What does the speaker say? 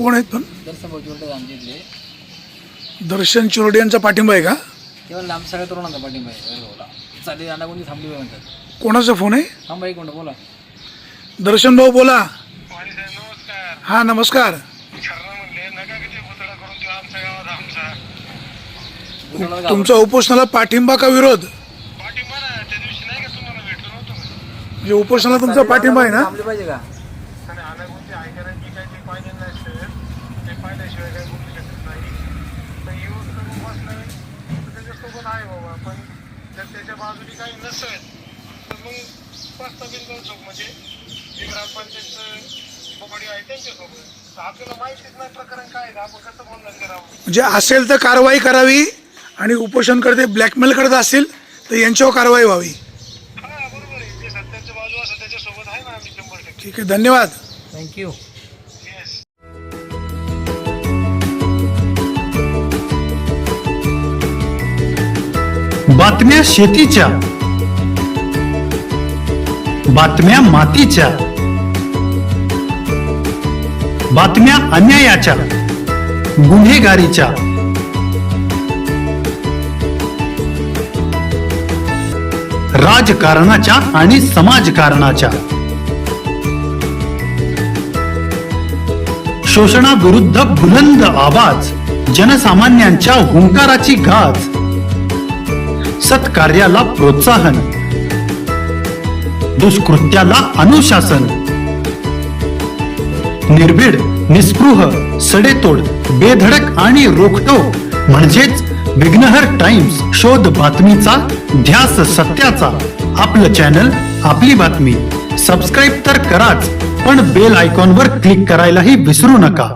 कोण आहेत पण? दर्शन भाऊ आमच्या इथले. दर्शन चिरोडे यांचा पाठिंबा आहे का? केवळ लांब सगळ्या तरुणांचा पाठिंबा आहे भाऊला. चालेल यांना कोणी थांबली म्हणतात. कोणाचा फोन आहे? थांबा एक मिनिट बोला. दर्शन भाऊ बोला. हा नमस्कार. तुमचा उपोषणाला पाठिंबा का विरोध? म्हणजे उपोषणाला तुमचा पाठिंबा आहे ना? थांबली पाहिजे का? त्याच्या बाजूने काही नसेल तर मग प्रस्तावित म्हणजे जे ग्रामपंचायतचं बॉडी आहे त्यांच्यासोबत आपल्याला माहितीच नाही प्रकरण काय आहे, आपण कसं बोलणार करावं. म्हणजे असेल तर कारवाई करावी आणि उपोषणकर्ते ब्लॅकमेल करत असतील तर यांच्यावर कारवाई व्हावी. हा बरोबर आहे. जे सत्याच्या बाजू असं त्याच्यासोबत आहे ना आम्ही 100%. ठीक आहे, धन्यवाद. थँक्यू. येस. बातम्या शेतीच्या, बातम्या मातीच्या, बातम्या अन्यायाच्या, गुन्हेगारीच्या, राजकारणाच्या आणि समाजकारणाच्या, शोषणाविरुद्ध बुलंद आवाज, जनसामान्यांच्या हुंकाराची गाज, सत्कार्याला प्रोत्साहन, दुष्कृत्याला अनुशासन, निर्भीड, निस्पृह, सडेतोड, बेधडक आणि रोखटोक म्हणजेच विघ्नहर टाइम्स. शोध बातमीचा, ध्यास सत्याचा. आपलं चॅनल, आपली बातमी. सबस्क्राईब तर कराच, पण बेल आयकॉनवर क्लिक करायलाही विसरू नका.